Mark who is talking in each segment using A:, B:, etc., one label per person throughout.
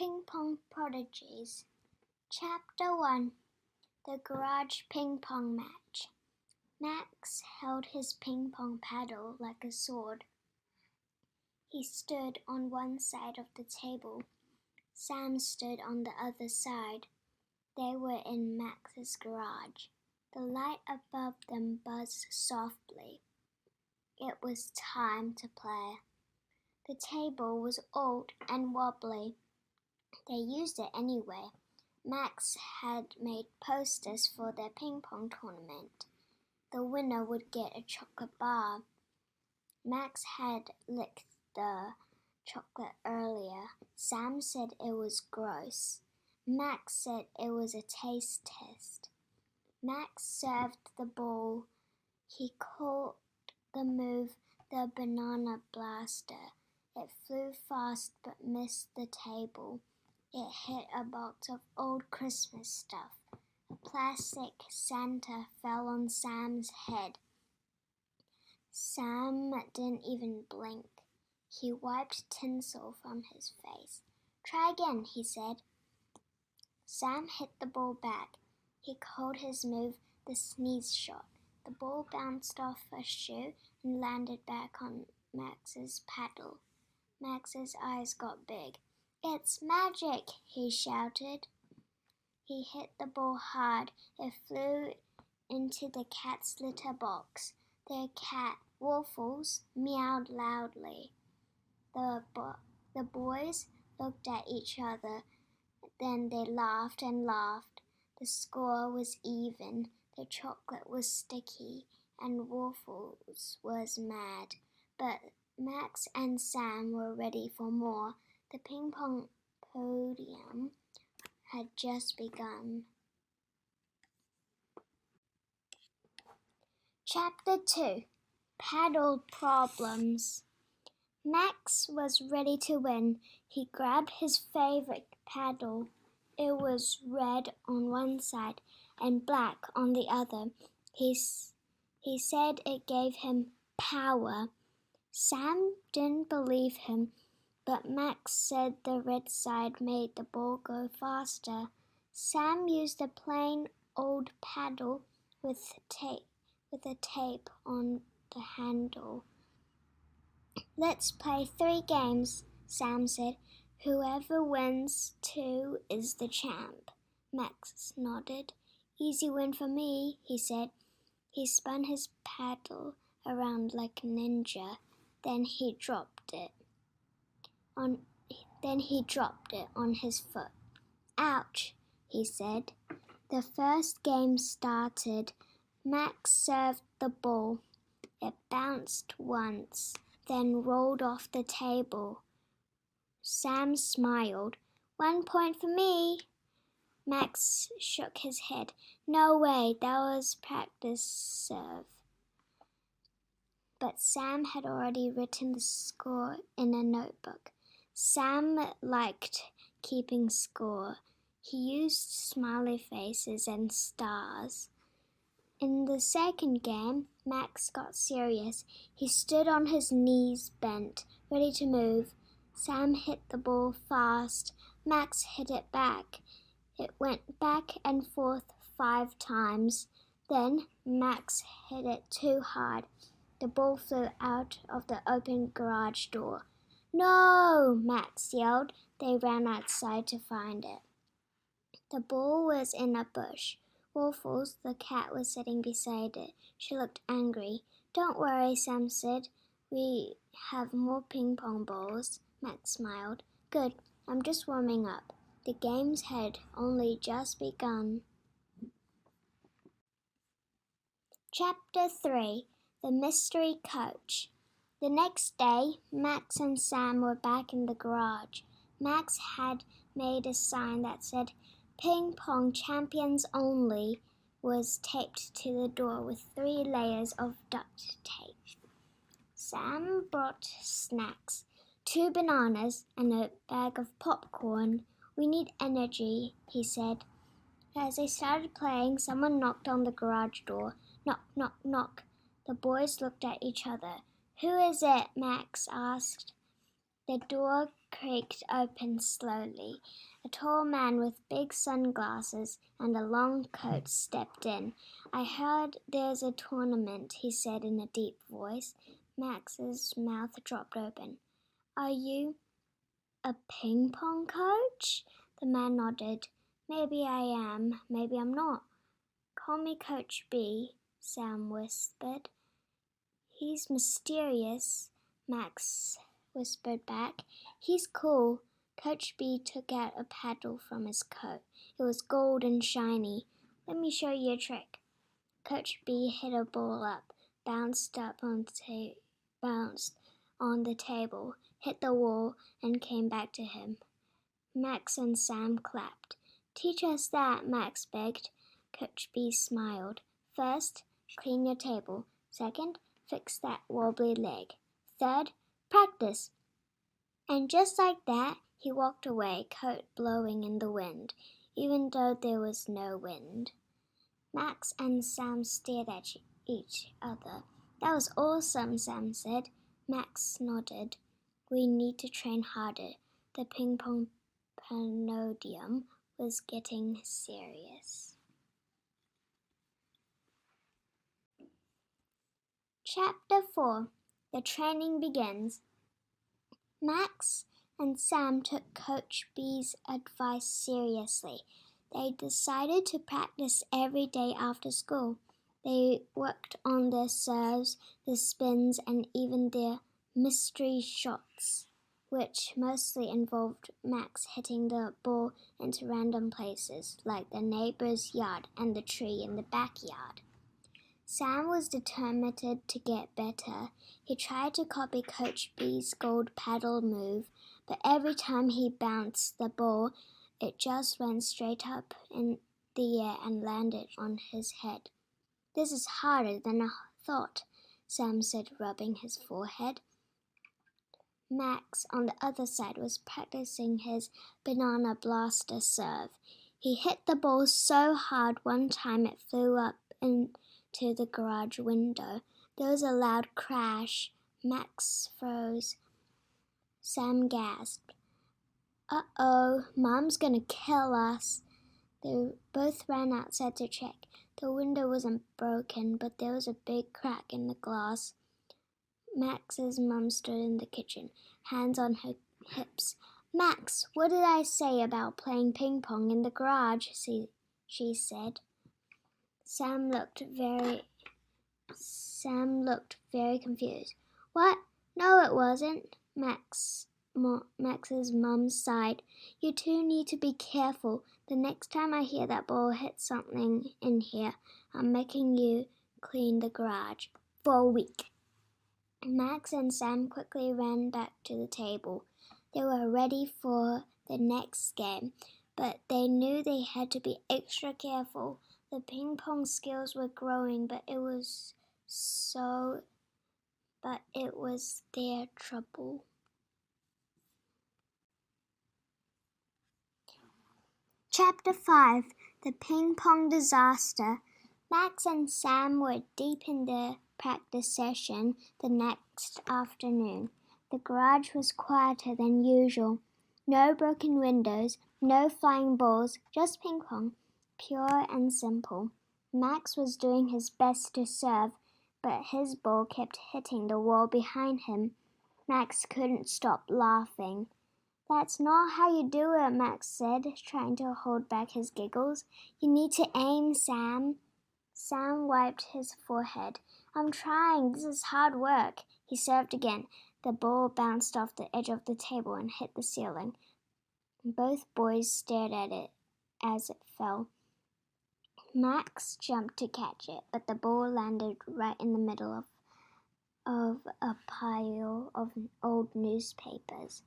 A: Pong Prodigies. Chapter 1. The Garage Ping Pong Match. Max held his ping pong paddle like a sword. He stood on one side of the table. Sam stood on the other side. They were in Max's garage. The light above them buzzed softly. It was time to play. The table was old and wobbly. They used it anyway. Max had made posters for their ping pong tournament. The winner would get a chocolate bar. Max had licked the chocolate earlier. Sam said it was gross. Max said it was a taste test. Max served the ball. He called the move the banana blaster. It flew fast but missed the table. It hit a box of old Christmas stuff. A plastic Santa fell on Sam's head. Sam didn't even blink. He wiped tinsel from his face. "Try again," he said. Sam hit the ball back. He called his move the sneeze shot. The ball bounced off a shoe and landed back on Max's paddle. Max's eyes got big. "It's magic!" he shouted. He hit the ball hard. It flew into the cat's litter box. Their cat, Waffles, meowed loudly. The boys looked at each other. Then they laughed and laughed. The score was even. The chocolate was sticky, and Waffles was mad. But Max and Sam were ready for more. The ping pong podium had just begun. Chapter 2. Paddle Problems. Max was ready to win. He grabbed his favorite paddle. It was red on one side and black on the other. He said it gave him power. Sam didn't believe him, but Max said the red side made the ball go faster. Sam used a plain old paddle with a tape on the handle. "Let's play 3 games," Sam said. "Whoever wins 2 is the champ." Max nodded. "Easy win for me," he said. He spun his paddle around like a ninja. Then he dropped it on his foot. "Ouch," he said. The first game started. Max served the ball. It bounced once, then rolled off the table. Sam smiled. "1 point for me." Max shook his head. "No way, that was practice serve." But Sam had already written the score in a notebook. Sam liked keeping score. He used smiley faces and stars. In the second game, Max got serious. He stood on his knees bent, ready to move. Sam hit the ball fast. Max hit it back. It went back and forth 5 times. Then Max hit it too hard. The ball flew out of the open garage door. "No!" Max yelled. They ran outside to find it. The ball was in a bush. Waffles, the cat, was sitting beside it. She looked angry. "Don't worry," Sam said. "We have more ping pong balls." Max smiled. "Good. I'm just warming up." The games had only just begun. Chapter 3. The Mystery Coach. The next day, Max and Sam were back in the garage. Max had made a sign that said, "Ping Pong Champions Only," was taped to the door with 3 layers of duct tape. Sam brought snacks, 2 bananas and a bag of popcorn. "We need energy," he said. As they started playing, someone knocked on the garage door. Knock, knock, knock. The boys looked at each other. "Who is it?" Max asked. The door creaked open slowly. A tall man with big sunglasses and a long coat stepped in. "I heard there's a tournament," he said in a deep voice. Max's mouth dropped open. "Are you a ping-pong coach?" The man nodded. "Maybe I am, maybe I'm not." "Call me Coach B," Sam whispered. "He's mysterious," Max whispered back. "He's cool." Coach B took out a paddle from his coat. It was gold and shiny. "Let me show you a trick." Coach B hit a ball up, bounced on the table, hit the wall, and came back to him. Max and Sam clapped. "Teach us that," Max begged. Coach B smiled. "First, clean your table. Second, fix that wobbly leg. Third, practice." And just like that, he walked away, coat blowing in the wind, even though there was no wind. Max and Sam stared at each other. "That was awesome," Sam said. Max nodded. "We need to train harder." The ping-pong pandemonium was getting serious. Chapter 4. The Training Begins. Max and Sam took Coach B's advice seriously. They decided to practice every day after school. They worked on their serves, their spins, and even their mystery shots, which mostly involved Max hitting the ball into random places, like the neighbor's yard and the tree in the backyard. Sam was determined to get better. He tried to copy Coach B's gold paddle move, but every time he bounced the ball, it just went straight up in the air and landed on his head. "This is harder than I thought," Sam said, rubbing his forehead. Max, on the other side, was practicing his banana blaster serve. He hit the ball so hard one time it flew up into the garage window. There was a loud crash. Max froze. Sam gasped. "Uh-oh, Mom's gonna kill us." They both ran outside to check. The window wasn't broken, but there was a big crack in the glass. Max's mom stood in the kitchen, hands on her hips. "Max, what did I say about playing ping pong in the garage?" she said. Sam looked very confused. "What? No, it wasn't." Max's mum sighed. "You two need to be careful. The next time I hear that ball hit something in here, I'm making you clean the garage for a week." Max and Sam quickly ran back to the table. They were ready for the next game, but they knew they had to be extra careful. The ping pong skills were growing, but it was their trouble. Chapter 5. The Ping Pong Disaster. Max and Sam were deep in their practice session the next afternoon. The garage was quieter than usual. No broken windows, no flying balls, just ping pong, pure and simple. Max was doing his best to serve, but his ball kept hitting the wall behind him. Max couldn't stop laughing. "That's not how you do it," Max said, trying to hold back his giggles. "You need to aim, Sam." Sam wiped his forehead. "I'm trying. This is hard work." He served again. The ball bounced off the edge of the table and hit the ceiling. Both boys stared at it as it fell. Max jumped to catch it, but the ball landed right in the middle of a pile of old newspapers.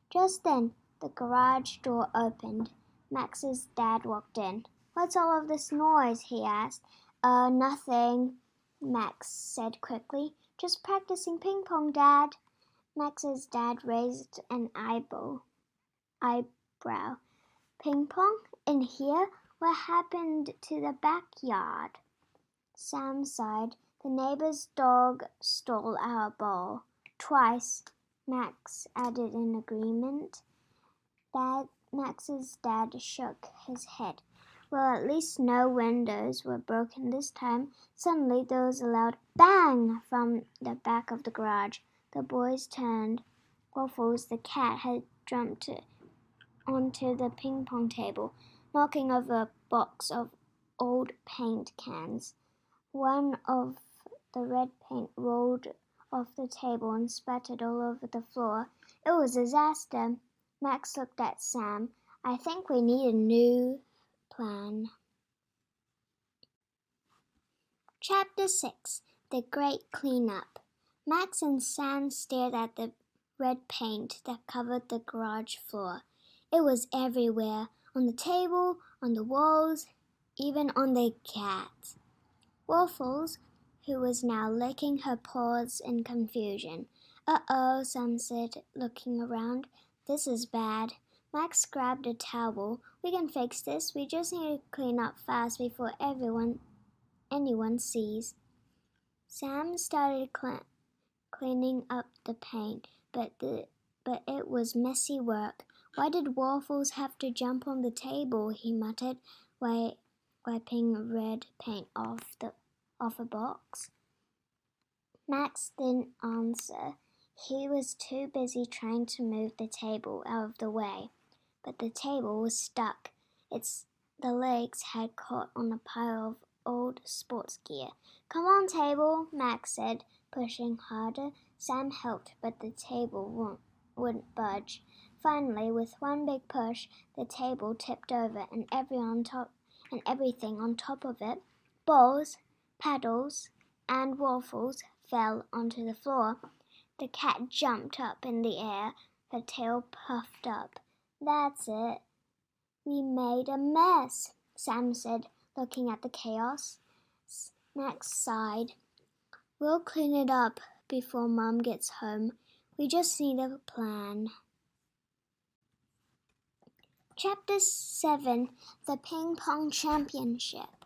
A: Just then, the garage door opened. Max's dad walked in. "What's all of this noise?" he asked. Nothing," Max said quickly. "Just practicing ping pong, Dad." Max's dad raised an eyebrow. "Ping pong? In here? What happened to the backyard?" Sam sighed. "The neighbor's dog stole our ball. Twice." Max added in agreement. Max's dad shook his head. Well, at least no windows were broken this time. Suddenly there was a loud bang from the back of the garage. The boys turned. Waffles, the cat, had jumped onto the ping-pong table, knocking over a box of old paint cans. One of the red paint rolled off the table and spattered all over the floor. It was a disaster. Max looked at Sam. I think we need a new plan. Chapter 6. The Great Cleanup. Max and Sam stared at the red paint that covered the garage floor. It was everywhere, on the table, on the walls, even on the cat. Waffles, who was now licking her paws in confusion. Uh-oh, Sam said, looking around. This is bad. Max grabbed a towel. We can fix this. We just need to clean up fast before anyone sees. Sam started cleaning up the paint, but it was messy work. Why did Waffles have to jump on the table? He muttered, wiping red paint off a box. Max didn't answer. He was too busy trying to move the table out of the way, but the table was stuck. The legs had caught on a pile of old sports gear. Come on, table, Max said, pushing harder. Sam helped, but the table wouldn't budge. Finally, with one big push, the table tipped over and everything on top of it, balls, paddles, and waffles, fell onto the floor. The cat jumped up in the air, her tail puffed up. That's it. We made a mess, Sam said, looking at the chaos. Max sighed. We'll clean it up before Mom gets home. We just need a plan. Chapter 7. The Ping Pong Championship.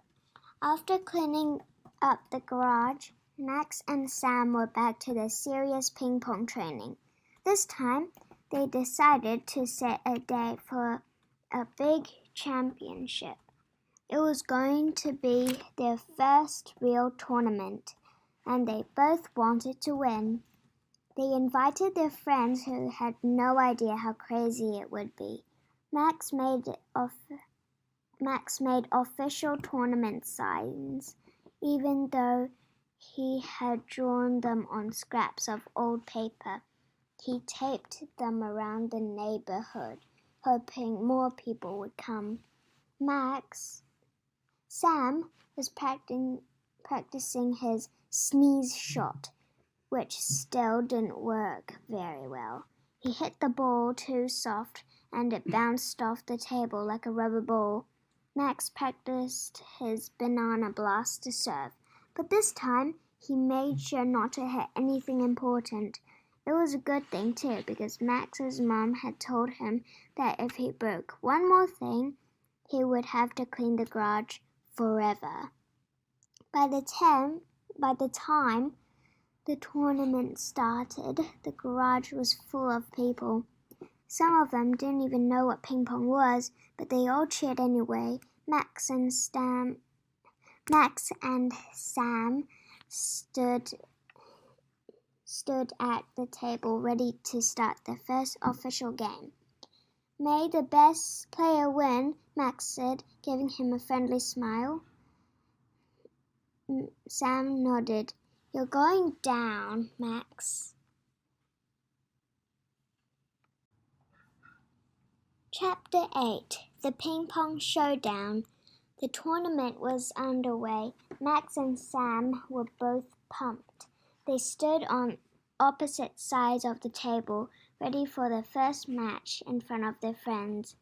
A: After cleaning up the garage, Max and Sam were back to their serious ping pong training. This time, they decided to set a date for a big championship. It was going to be their first real tournament, and they both wanted to win. They invited their friends who had no idea how crazy it would be. Max made official tournament signs, even though he had drawn them on scraps of old paper. He taped them around the neighborhood, hoping more people would come. Sam was practicing his sneeze shot, which still didn't work very well. He hit the ball too soft, and it bounced off the table like a rubber ball. Max practiced his banana blast to serve, but this time he made sure not to hit anything important. It was a good thing, too, because Max's mom had told him that if he broke one more thing, he would have to clean the garage forever. By the time the tournament started, the garage was full of people. Some of them didn't even know what ping pong was, but they all cheered anyway. Max and Sam stood at the table ready to start their first official game. May the best player win, Max said, giving him a friendly smile. Sam nodded. You're going down, Max. Chapter 8. The Ping Pong Showdown. The tournament was underway. Max and Sam were both pumped. They stood on opposite sides of the table, ready for their first match in front of their friends.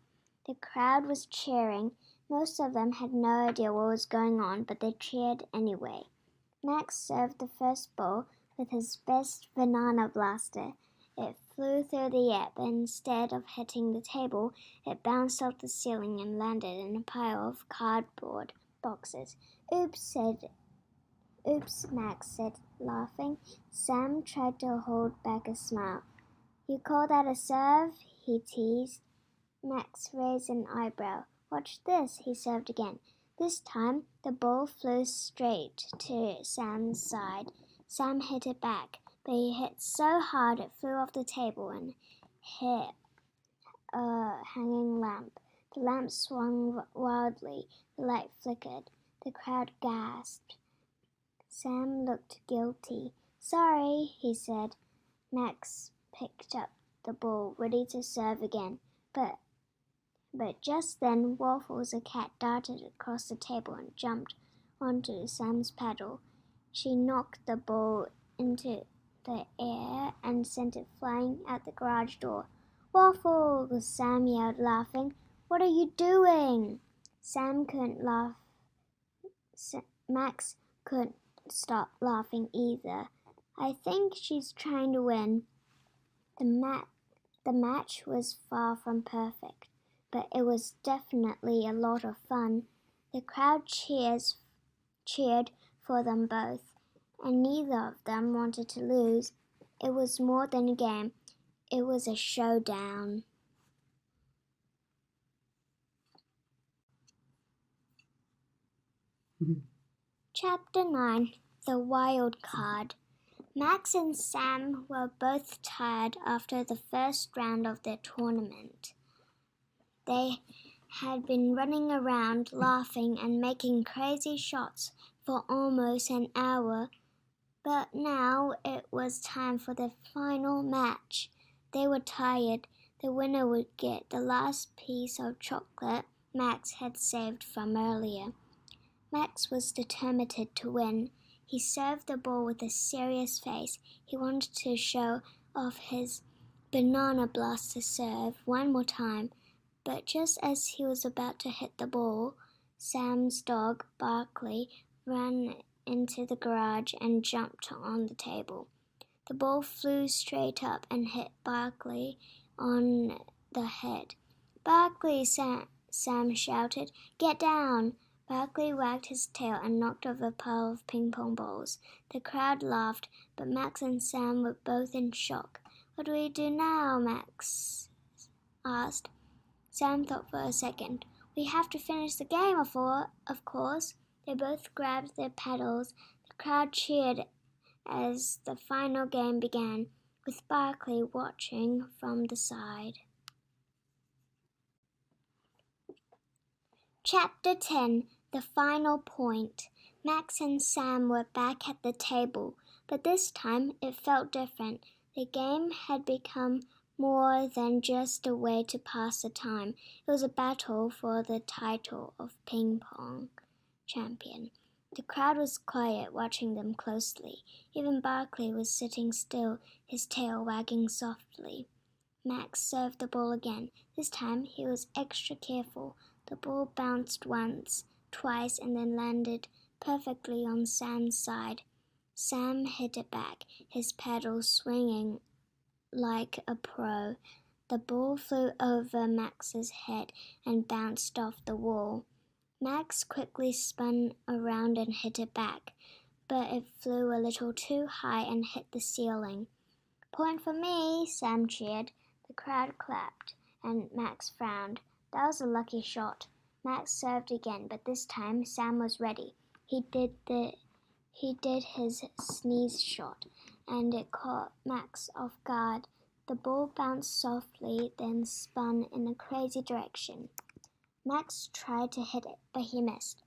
A: The crowd was cheering. Most of them had no idea what was going on, but they cheered anyway. Max served the first ball with his best banana blaster. It flew through the air, but instead of hitting the table, it bounced off the ceiling and landed in a pile of cardboard boxes. Oops, Max said, laughing. Sam tried to hold back a smile. You call that a serve? He teased. Max raised an eyebrow. Watch this, he served again. This time, the ball flew straight to Sam's side. Sam hit it back, but he hit so hard it flew off the table and hit a hanging lamp. The lamp swung wildly. The light flickered. The crowd gasped. Sam looked guilty. Sorry, he said. Max picked up the ball, ready to serve again. But just then Waffles, a cat, darted across the table and jumped onto Sam's paddle. She knocked the ball into the air and sent it flying out the garage door. Waffles! Sam yelled, laughing. What are you doing? Sam couldn't laugh. Max couldn't stop laughing either. I think she's trying to win. The match was far from perfect, but it was definitely a lot of fun. The crowd cheered for them both, and neither of them wanted to lose. It was more than a game. It was a showdown. Chapter 9. The Wild Card. Max and Sam were both tired after the first round of their tournament. They had been running around, laughing and making crazy shots for almost an hour, but now it was time for the final match. They were tired. The winner would get the last piece of chocolate Max had saved from earlier. Max was determined to win. He served the ball with a serious face. He wanted to show off his banana blaster serve one more time, but just as he was about to hit the ball, Sam's dog, Barkley, ran into the garage and jumped on the table. The ball flew straight up and hit Barkley on the head. Barkley, Sam shouted, "Get down!" Barkley wagged his tail and knocked over a pile of ping-pong balls. The crowd laughed, but Max and Sam were both in shock. "What do we do now?" Max asked. Sam thought for a second. "We have to finish the game, of course." They both grabbed their paddles. The crowd cheered as the final game began, with Barkley watching from the side. Chapter 10. The Final Point. Max and Sam were back at the table, but this time it felt different. The game had become more than just a way to pass the time. It was a battle for the title of ping pong champion. The crowd was quiet, watching them closely. Even Barkley was sitting still, his tail wagging softly. Max served the ball again. This time he was extra careful. The ball bounced once, twice, and then landed perfectly on Sam's side. Sam hit it back, his paddle swinging like a pro. The ball flew over Max's head and bounced off the wall. Max quickly spun around and hit it back, but it flew a little too high and hit the ceiling. "Point for me," Sam cheered. The crowd clapped, and Max frowned. That was a lucky shot. Max served again, but this time Sam was ready. He did his sneeze shot, and it caught Max off guard. The ball bounced softly, then spun in a crazy direction. Max tried to hit it, but he missed.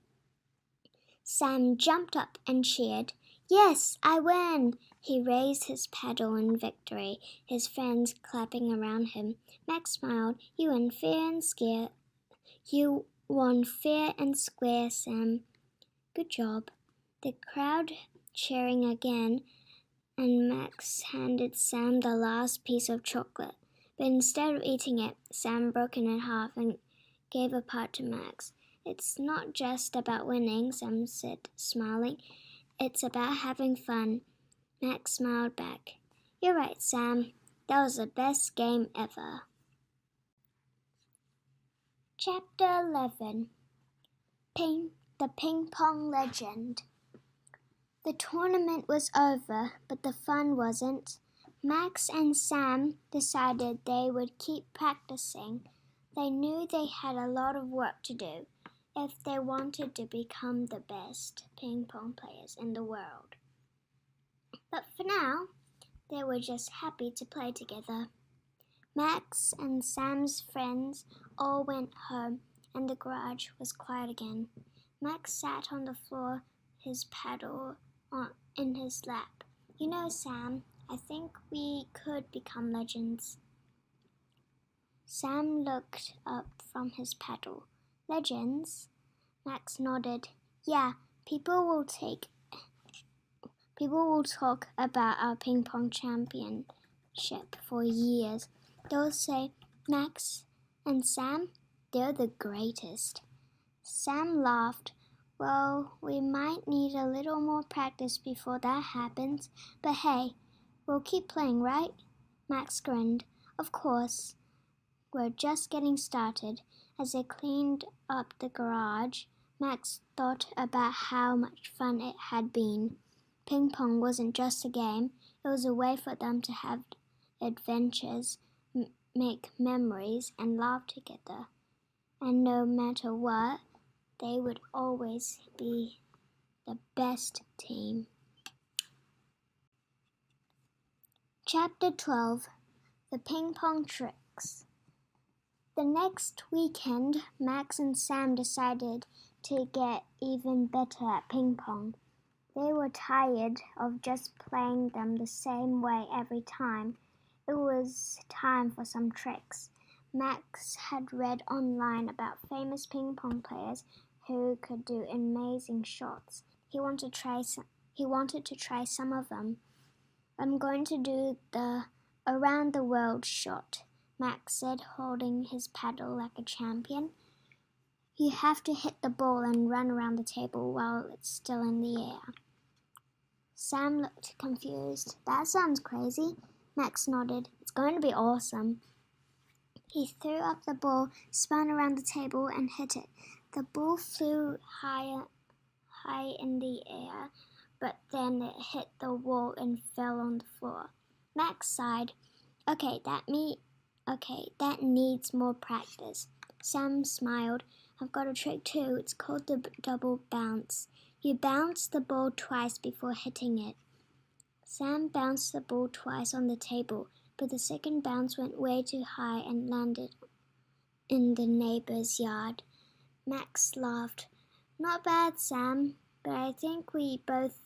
A: Sam jumped up and cheered. "Yes, I win!" He raised his paddle in victory, his friends clapping around him. Max smiled. "You won fair and square, Sam. Good job." The crowd cheering again, and Max handed Sam the last piece of chocolate. But instead of eating it, Sam broke it in half and gave a part to Max. "It's not just about winning," Sam said, smiling. "It's about having fun." Max smiled back. "You're right, Sam. That was the best game ever." Chapter 11. The Ping Pong Legend. The tournament was over, but the fun wasn't. Max and Sam decided they would keep practicing. They knew they had a lot of work to do if they wanted to become the best ping pong players in the world. But for now, they were just happy to play together. Max and Sam's friends all went home and the garage was quiet again. Max sat on the floor, his paddle in his lap. You know, Sam, I think we could become legends. Sam looked up from his paddle. Legends? Max nodded. Yeah, people will talk about our ping pong championship for years. They'll say, Max and Sam, they're the greatest. Sam laughed. Well, we might need a little more practice before that happens, but hey, we'll keep playing, right? Max grinned. Of course. We're just getting started. As they cleaned up the garage, Max thought about how much fun it had been. Ping pong wasn't just a game, it was a way for them to have adventures, make memories, and laugh together. And no matter what, they would always be the best team. Chapter 12. The Ping Pong Tricks. The next weekend, Max and Sam decided to get even better at ping pong. They were tired of just playing them the same way every time. It was time for some tricks. Max had read online about famous ping pong players who could do amazing shots. He wanted to try some of them. I'm going to do the around the world shot, Max said, holding his paddle like a champion. You have to hit the ball and run around the table while it's still in the air. Sam looked confused. That sounds crazy. Max nodded. It's going to be awesome. He threw up the ball, spun around the table, and hit it. The ball flew high in the air, but then it hit the wall and fell on the floor. Max sighed. Okay, that needs more practice. Sam smiled. I've got a trick too. It's called the double bounce. You bounce the ball twice before hitting it. Sam bounced the ball twice on the table, but the second bounce went way too high and landed in the neighbor's yard. Max laughed. Not bad, Sam, but I think we both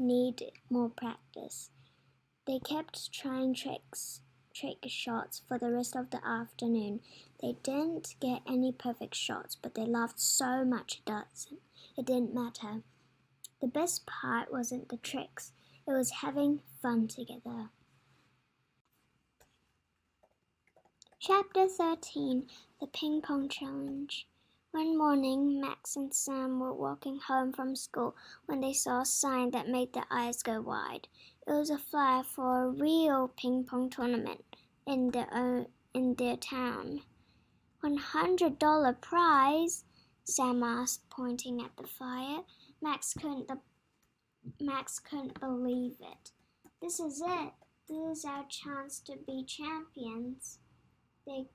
A: need more practice. They kept trying trick shots for the rest of the afternoon. They didn't get any perfect shots, but they laughed so much it didn't matter. The best part wasn't the tricks. It was having fun together. Chapter 13. The Ping Pong Challenge. One morning, Max and Sam were walking home from school when they saw a sign that made their eyes go wide. It was a flyer for a real ping pong tournament in their town. $100 prize? Sam asked, pointing at the flyer. Max couldn't believe it. This is it. This is our chance to be champions. They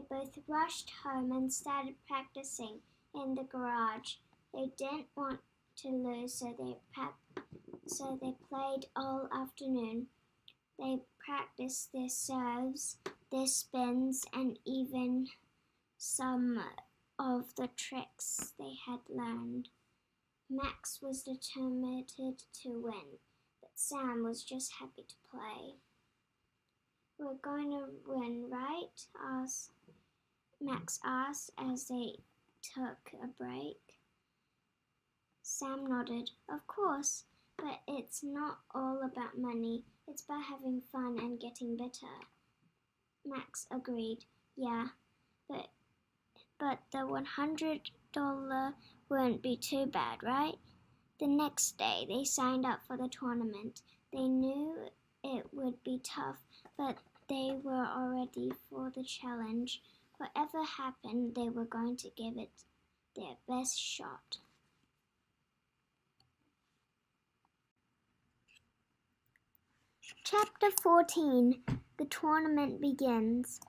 A: both rushed home and started practicing in the garage. They didn't want to lose, so they played all afternoon. They practiced their serves, their spins, and even some of the tricks they had learned. Max was determined to win, but Sam was just happy to play. We're going to win, right? Max asked as they took a break. Sam nodded. Of course, but it's not all about money. It's about having fun and getting better. Max agreed. Yeah, but the $100 won't be too bad, right? The next day, they signed up for the tournament. They knew it would be tough, but they were all ready for the challenge. Whatever happened, they were going to give it their best shot. Chapter 14. The tournament begins.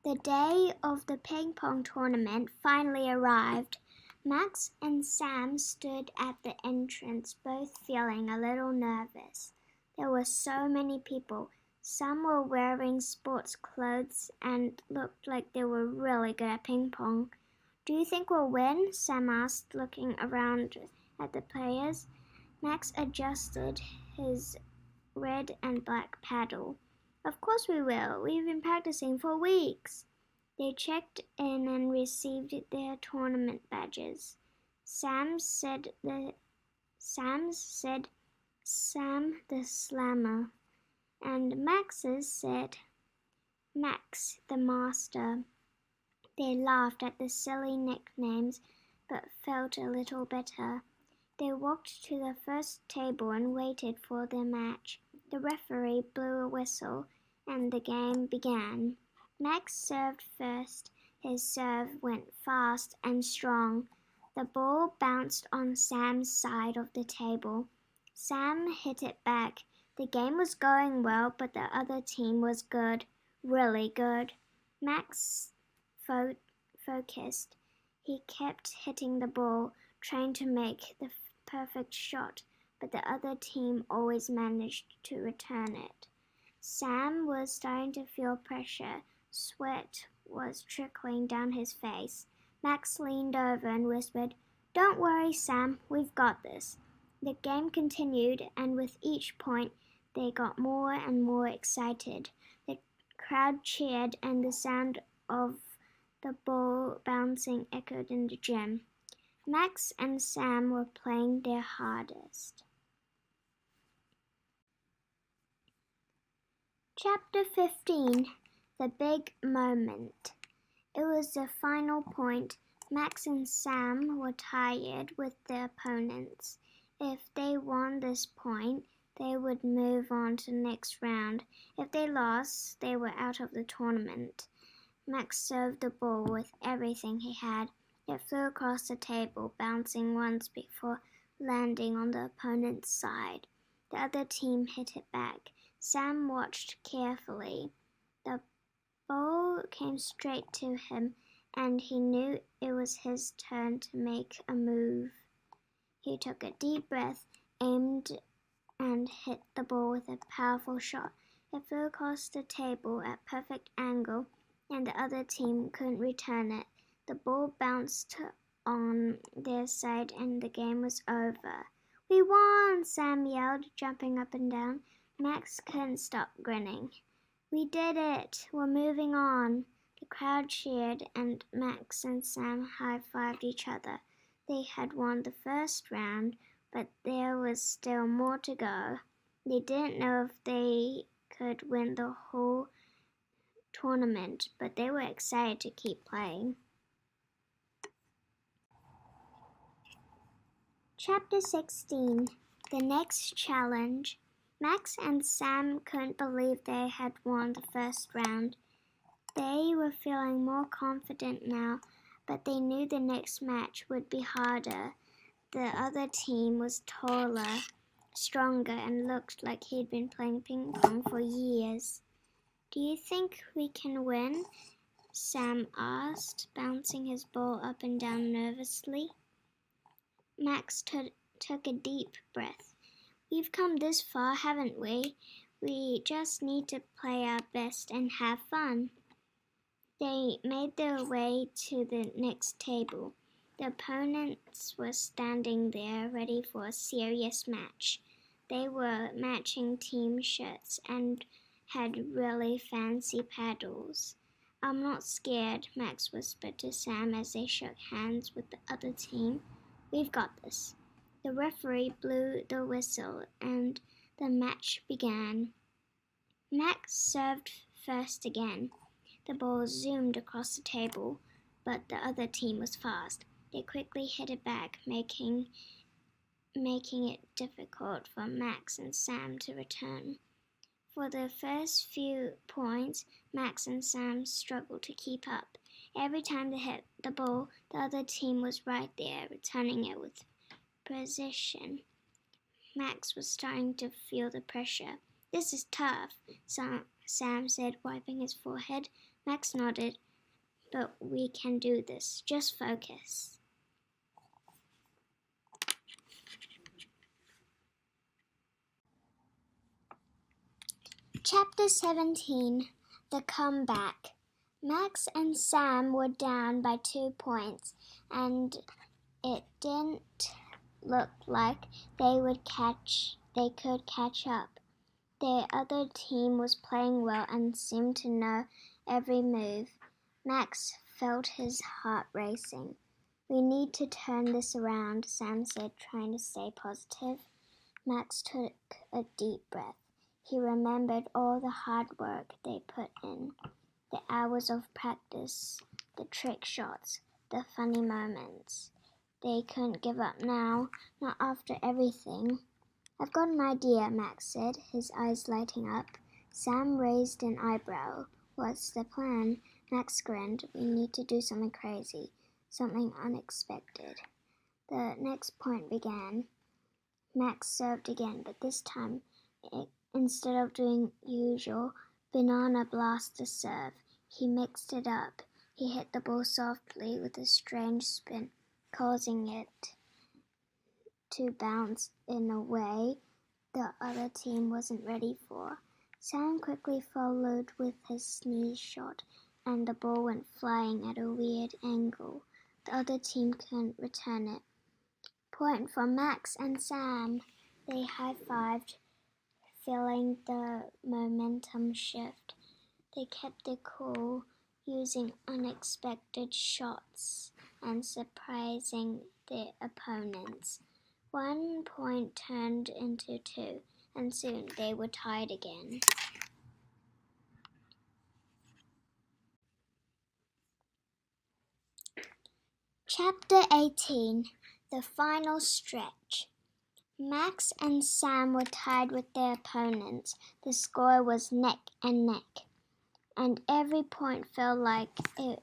A: The day of the ping pong tournament finally arrived. Max and Sam stood at the entrance, both feeling a little nervous. There were so many people. Some were wearing sports clothes and looked like they were really good at ping pong. "Do you think we'll win?" Sam asked, looking around at the players. Max adjusted his red and black paddle. "Of course we will. We've been practicing for weeks." They checked in and received their tournament badges. Sam's said Sam the Slammer, and Max's said Max the Master. They laughed at the silly nicknames, but felt a little better. They walked to the first table and waited for their match. The referee blew a whistle, and the game began. Max served first. His serve went fast and strong. The ball bounced on Sam's side of the table. Sam hit it back. The game was going well, but the other team was good, really good. Max focused. He kept hitting the ball, trying to make the perfect shot, but the other team always managed to return it. Sam was starting to feel pressure. Sweat was trickling down his face. Max leaned over and whispered, "Don't worry, Sam, we've got this." The game continued, and with each point, they got more and more excited. The crowd cheered, and the sound of the ball bouncing echoed in the gym. Max and Sam were playing their hardest. Chapter 15. The Big Moment. It was the final point. Max and Sam were tied with their opponents. If they won this point, they would move on to the next round. If they lost, they were out of the tournament. Max served the ball with everything he had. It flew across the table, bouncing once before landing on the opponent's side. The other team hit it back. Sam watched carefully. The ball came straight to him, and he knew it was his turn to make a move. He took a deep breath, aimed, and hit the ball with a powerful shot. It flew across the table at perfect angle, and the other team couldn't return it. The ball bounced on their side, and the game was over. "We won!" Sam yelled, jumping up and down. Max couldn't stop grinning. "We did it! We're moving on!" The crowd cheered, and Max and Sam high-fived each other. They had won the first round, but there was still more to go. They didn't know if they could win the whole tournament, but they were excited to keep playing. Chapter 16. The Next Challenge. Max and Sam couldn't believe they had won the first round. They were feeling more confident now, but they knew the next match would be harder. The other team was taller, stronger, and looked like he'd been playing ping pong for years. "Do you think we can win?" Sam asked, bouncing his ball up and down nervously. Max took a deep breath. "We've come this far, haven't we? We just need to play our best and have fun." They made their way to the next table. The opponents were standing there ready for a serious match. They were matching team shirts and had really fancy paddles. "I'm not scared," Max whispered to Sam as they shook hands with the other team. "We've got this." The referee blew the whistle, and the match began. Max served first again. The ball zoomed across the table, but the other team was fast. They quickly hit it back, making it difficult for Max and Sam to return. For the first few points, Max and Sam struggled to keep up. Every time they hit the ball, the other team was right there, returning it with precision. Max was starting to feel the pressure. This is tough, Sam said, wiping his forehead. Max nodded. But we can do this. Just focus. Chapter 17. The Comeback. Max and Sam were down by 2 points, and it didn't look like they could catch up. Their other team was playing well and seemed to know every move. Max felt his heart racing. We need to turn this around, Sam said, trying to stay positive. Max took a deep breath. He remembered all the hard work they put in, the hours of practice, the trick shots, the funny moments. They couldn't give up now, not after everything. I've got an idea, Max said, his eyes lighting up. Sam raised an eyebrow. What's the plan? Max grinned. We need to do something crazy, something unexpected. The next point began. Max served again, but this time, instead of doing usual banana blaster serve, he mixed it up. He hit the ball softly with a strange spin, causing it to bounce in a way the other team wasn't ready for. Sam quickly followed with his sneeze shot, and the ball went flying at a weird angle. The other team couldn't return it. Point for Max and Sam. They high-fived, feeling the momentum shift. They kept it cool, using unexpected shots and surprising their opponents. 1 point turned into 2, and soon they were tied again. Chapter 18. The Final Stretch. Max and Sam were tied with their opponents. The score was neck and neck, and every point felt like it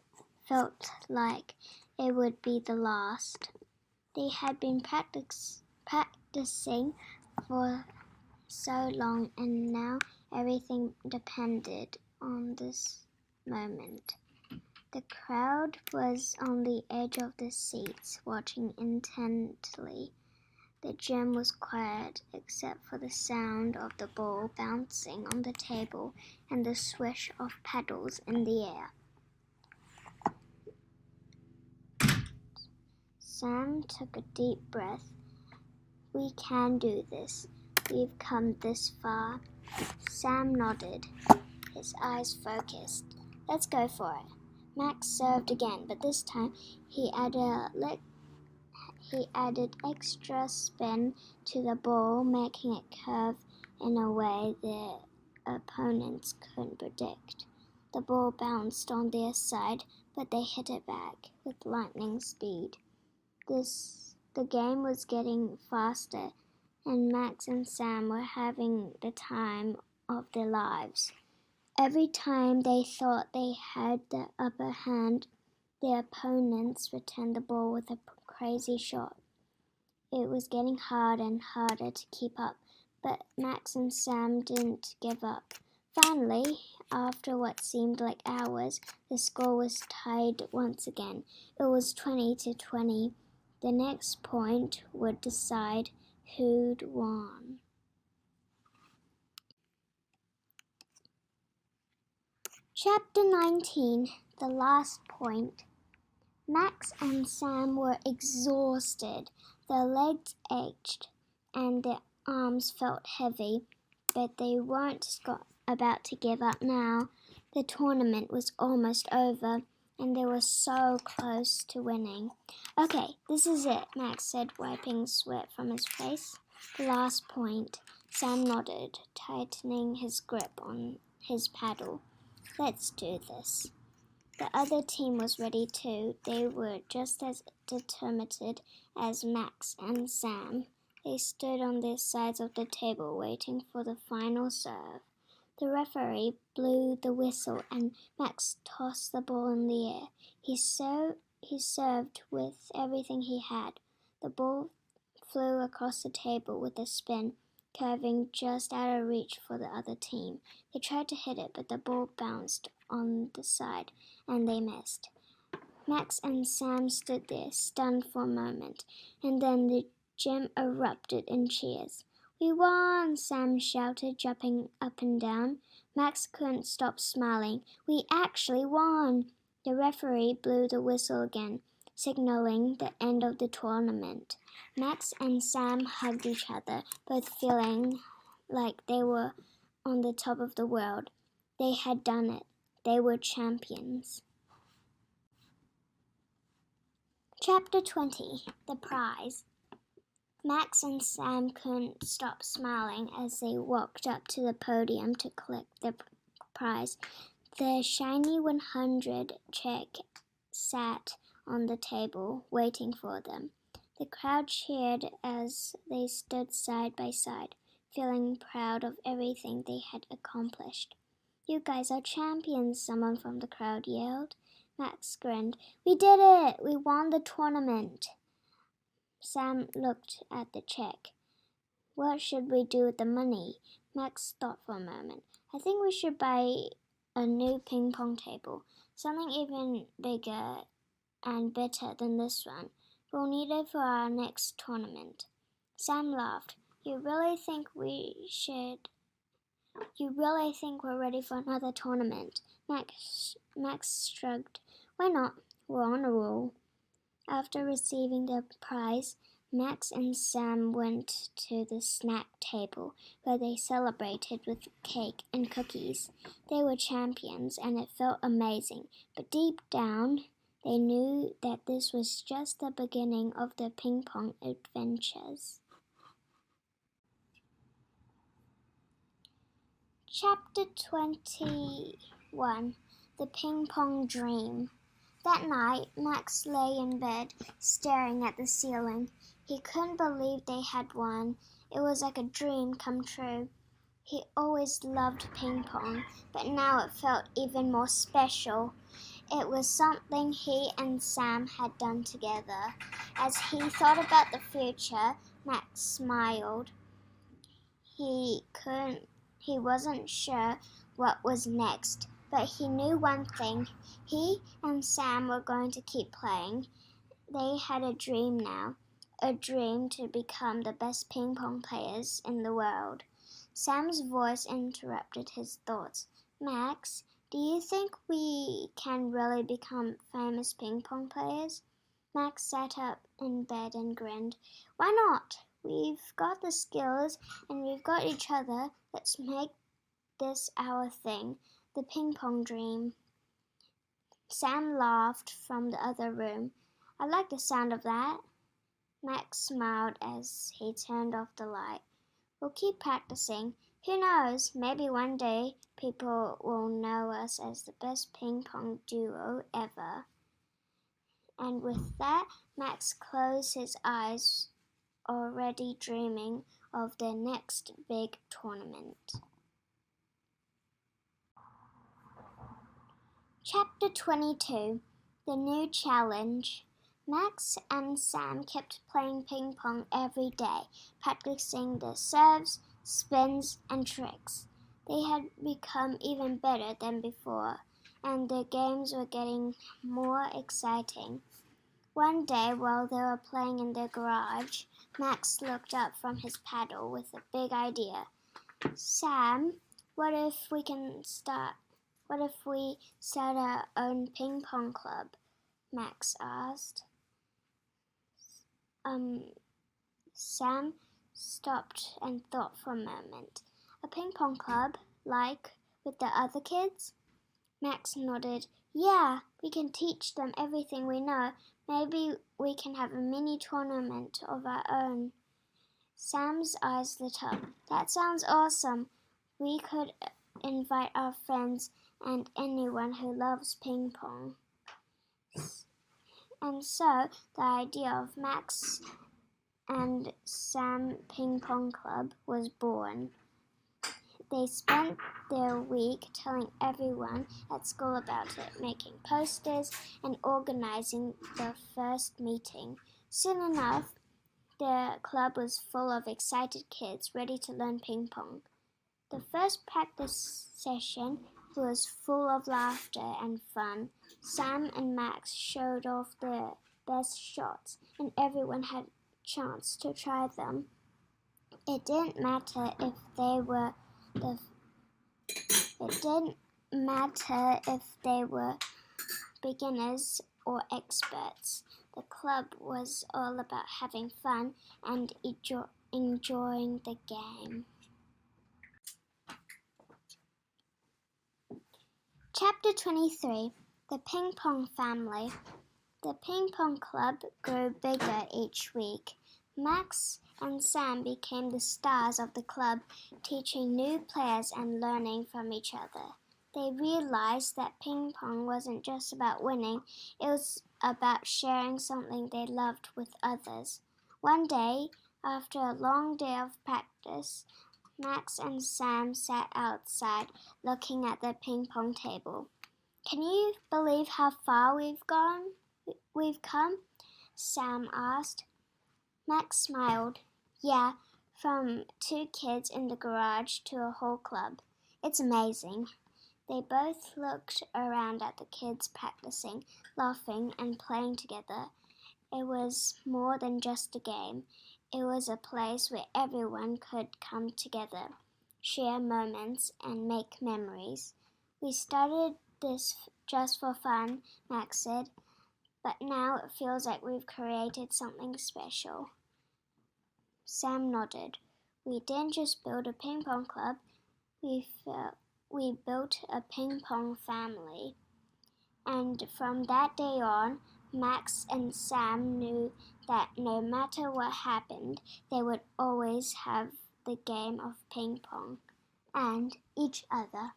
A: would be the last. They had been practicing for so long, and now everything depended on this moment. The crowd was on the edge of the seats, watching intently. The gym was quiet, except for the sound of the ball bouncing on the table and the swish of paddles in the air. Sam took a deep breath. We can do this. We've come this far. Sam nodded, his eyes focused. Let's go for it. Max served again, but this time he added extra spin to the ball, making it curve in a way the opponents couldn't predict. The ball bounced on their side, but they hit it back with lightning speed. The game was getting faster, and Max and Sam were having the time of their lives. Every time they thought they had the upper hand, their opponents returned the ball with a crazy shot. It was getting harder and harder to keep up, but Max and Sam didn't give up. Finally, after what seemed like hours, the score was tied once again. It was 20-20. The next point would decide who'd won. Chapter 19. The Last Point. Max and Sam were exhausted. Their legs ached and their arms felt heavy, but they weren't about to give up now. The tournament was almost over, and they were so close to winning. Okay, this is it, Max said, wiping sweat from his face. The last point. Sam nodded, tightening his grip on his paddle. Let's do this. The other team was ready too. They were just as determined as Max and Sam. They stood on their sides of the table waiting for the final serve. The referee blew the whistle and Max tossed the ball in the air. He served with everything he had. The ball flew across the table with a spin, curving just out of reach for the other team. They tried to hit it, but the ball bounced on the side, and they missed. Max and Sam stood there, stunned for a moment, and then the gym erupted in cheers. "We won!" Sam shouted, jumping up and down. Max couldn't stop smiling. "We actually won!" The referee blew the whistle again, signaling the end of the tournament. Max and Sam hugged each other, both feeling like they were on the top of the world. They had done it. They were champions. Chapter 20. The Prize. Max and Sam couldn't stop smiling as they walked up to the podium to collect the prize. The shiny 100 check sat on the table, waiting for them. The crowd cheered as they stood side by side, feeling proud of everything they had accomplished. "You guys are champions," someone from the crowd yelled. Max grinned. "We did it! We won the tournament!" Sam looked at the check. "What should we do with the money?" Max thought for a moment. "I think we should buy a new ping pong table, something even bigger and better than this one. We'll need it for our next tournament." Sam laughed. You really think we're ready for another tournament?" Max shrugged. "Why not? We're on a roll." After receiving the prize, Max and Sam went to the snack table, where they celebrated with cake and cookies. They were champions, and it felt amazing, but deep down, they knew that this was just the beginning of their ping pong adventures. Chapter 21. The Ping Pong Dream. That night, Max lay in bed, staring at the ceiling. He couldn't believe they had won. It was like a dream come true. He always loved ping pong, but now it felt even more special. It was something he and Sam had done together. As he thought about the future, Max smiled. He wasn't sure what was next, but he knew one thing. He and Sam were going to keep playing. They had a dream now, a dream to become the best ping pong players in the world. Sam's voice interrupted his thoughts. "Max, do you think we can really become famous ping pong players?" Max sat up in bed and grinned. "Why not? We've got the skills and we've got each other. Let's make this our thing, the ping pong dream." Sam laughed from the other room. "I like the sound of that." Max smiled as he turned off the light. "We'll keep practicing. Who knows, maybe one day people will know us as the best ping pong duo ever." And with that, Max closed his eyes, already dreaming of their next big tournament. Chapter 22. The New Challenge. Max and Sam kept playing ping pong every day, practicing their serves, spins, and tricks. They had become even better than before, and their games were getting more exciting. One day, while they were playing in their garage, Max looked up from his paddle with a big idea. "Sam, what if we start our own ping pong club?" Max asked. Sam stopped and thought for a moment. "A ping pong club, like with the other kids?" Max nodded. "Yeah, we can teach them everything we know. Maybe we can have a mini tournament of our own." Sam's eyes lit up. "That sounds awesome. We could invite our friends and anyone who loves ping pong." And so the idea of Max and Sam Ping Pong Club was born. They spent their week telling everyone at school about it, making posters and organizing the first meeting. Soon enough, The club was full of excited kids ready to learn ping pong. The first practice session was full of laughter and fun. Sam and Max showed off their best shots, and everyone had a chance to try them. It didn't matter if they were beginners or experts. The club was all about having fun and enjoying the game. Chapter 23. The Ping Pong Family. The Ping Pong Club grew bigger each week. Max and Sam became the stars of the club, teaching new players and learning from each other. They realized that ping pong wasn't just about winning, it was about sharing something they loved with others. One day, after a long day of practice, Max and Sam sat outside looking at the ping pong table. "Can you believe how far we've come?" Sam asked. Max smiled. "Yeah, from 2 kids in the garage to a whole club. It's amazing." They both looked around at the kids practicing, laughing, and playing together. It was more than just a game. It was a place where everyone could come together, share moments, and make memories. "We started this just for fun," Max said, "but now it feels like we've created something special." Sam nodded. "We didn't just build a ping pong club, we built a ping pong family." And from that day on, Max and Sam knew that no matter what happened, they would always have the game of ping pong and each other.